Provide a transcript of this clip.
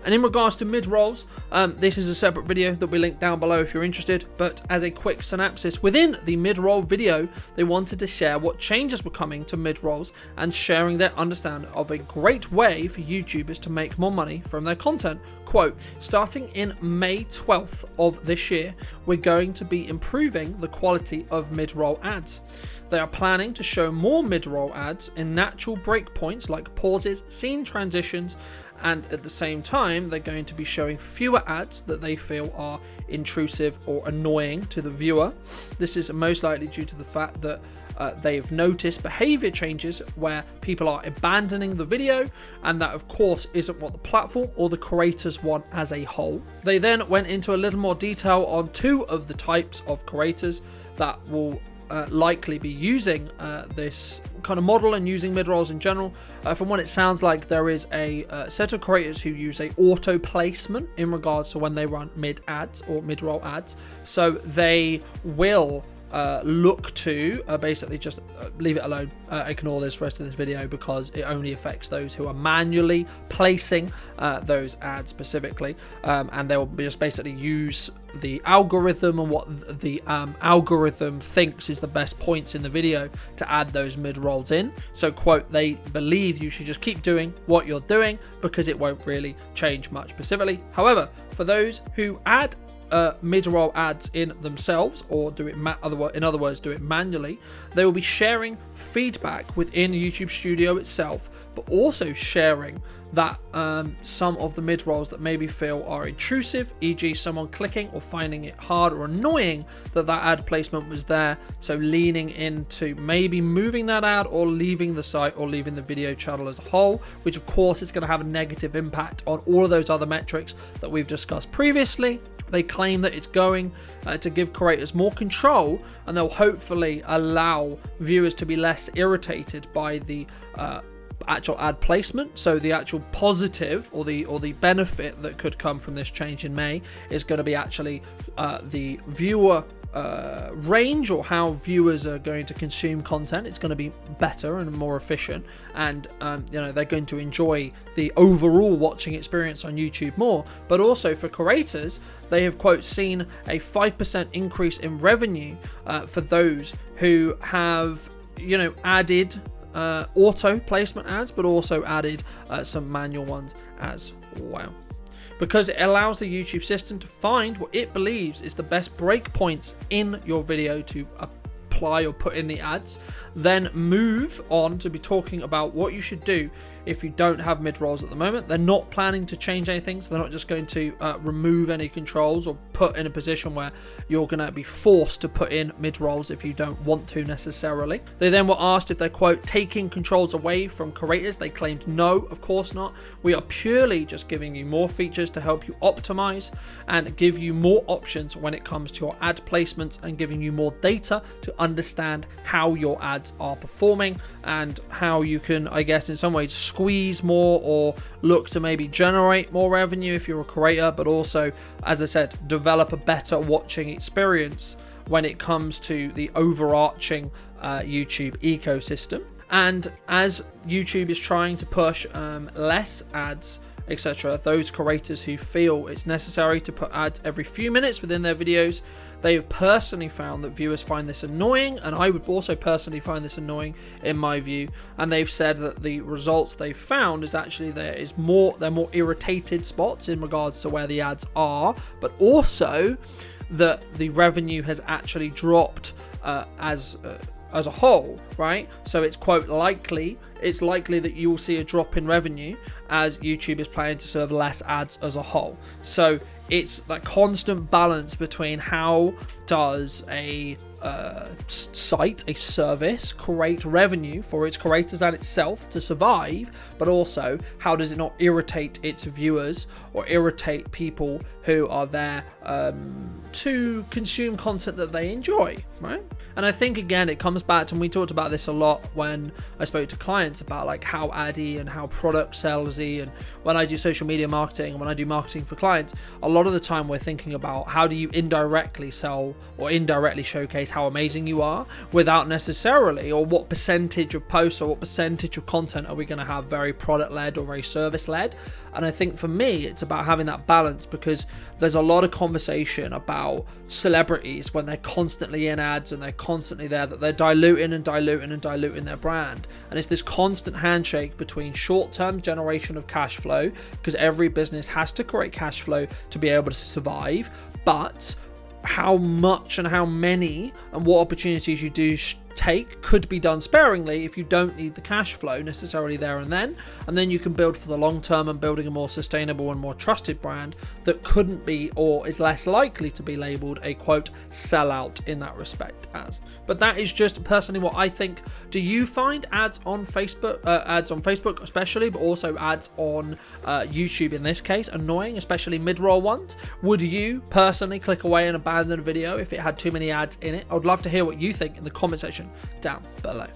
And in regards to mid-rolls, this is a separate video that we link down below if you're interested, but as a quick synopsis, within the mid-roll video, they wanted to share what changes were coming to mid-rolls and sharing their understanding of a great way for YouTubers to make more money from their content. Quote, starting in May 12th of this year, we're going to be improving the quality of mid-roll ads. They are planning to show more mid-roll ads in natural breakpoints like pauses, scene transitions, and at the same time they're going to be showing fewer ads that they feel are intrusive or annoying to the viewer. This is most likely due to the fact that they've noticed behavior changes where people are abandoning the video, and that of course isn't what the platform or the creators want as a whole. They then went into a little more detail on two of the types of creators that will likely be using this kind of model and using mid-rolls in general. From what it sounds like, there is a set of creators who use a auto placement in regards to when they run mid ads or mid-roll ads. So they will look to basically just leave it alone, ignore this rest of this video, because it only affects those who are manually placing those ads specifically, and they'll just basically use the algorithm and what the algorithm thinks is the best points in the video to add those mid-rolls in. So quote, they believe you should just keep doing what you're doing because it won't really change much specifically. However, for those who add mid-roll ads in themselves, or do it in other words do it manually, they will be sharing feedback within YouTube Studio itself, but also sharing that some of the mid-rolls that maybe feel are intrusive, e.g. someone clicking or finding it hard or annoying that ad placement was there, so leaning into maybe moving that ad or leaving the site or leaving the video channel as a whole, which of course is going to have a negative impact on all of those other metrics that we've discussed previously. They claim that it's going to give creators more control, and they'll hopefully allow viewers to be less irritated by the actual ad placement. So the actual positive or the benefit that could come from this change in May is going to be actually the viewer range, or how viewers are going to consume content. It's going to be better and more efficient, and they're going to enjoy the overall watching experience on YouTube more. But also for creators, they have quote seen a 5% increase in revenue for those who have added auto placement ads, but also added some manual ones as well, because it allows the YouTube system to find what it believes is the best breakpoints in your video to apply or put in the ads, then move on to be talking about what you should do if you don't have mid-rolls at the moment. They're not planning to change anything, so they're not just going to remove any controls or put in a position where you're going to be forced to put in mid-rolls if you don't want to necessarily. They then were asked if they're quote taking controls away from creators. They claimed no, of course not. We are purely just giving you more features to help you optimize and give you more options when it comes to your ad placements, and giving you more data to understand how your ads are performing and how you can, I guess, in some ways squeeze more or look to maybe generate more revenue if you're a creator, but also, as I said, develop a better watching experience when it comes to the overarching YouTube ecosystem. And as YouTube is trying to push less ads, etc., those creators who feel it's necessary to put ads every few minutes within their videos, they have personally found that viewers find this annoying, and I would also personally find this annoying in my view. And they've said that the results they've found is actually they're more irritated spots in regards to where the ads are, but also that the revenue has actually dropped as a whole, right? So it's quote likely that you will see a drop in revenue as YouTube is planning to serve less ads as a whole. So it's that constant balance between how does a site, a service, create revenue for its creators and itself to survive, but also how does it not irritate its viewers or irritate people who are there to consume content that they enjoy, right? And I think again it comes back to, and we talked about this a lot when I spoke to clients about like how addy and how product salesy, and when I do social media marketing and when I do marketing for clients, a lot of the time we're thinking about how do you indirectly sell or indirectly showcase how amazing you are, without necessarily, or what percentage of posts or what percentage of content are we going to have very product led or very service led. And I think for me, it's about having that balance, because there's a lot of conversation about celebrities when they're constantly in ads and they're constantly there, that they're diluting their brand. And it's this constant handshake between short-term generation of cash flow, because every business has to create cash flow to be able to survive, but how much and how many and what opportunities you do take could be done sparingly if you don't need the cash flow necessarily there and then you can build for the long term and building a more sustainable and more trusted brand that couldn't be, or is less likely to be, labeled a quote sellout in that respect as. But that is just personally what I think. Do you find ads on Facebook especially, but also ads on YouTube in this case, annoying, especially mid-roll ones? Would you personally click away and abandon a video if it had too many ads in it? I would love to hear what you think in the comment section down below.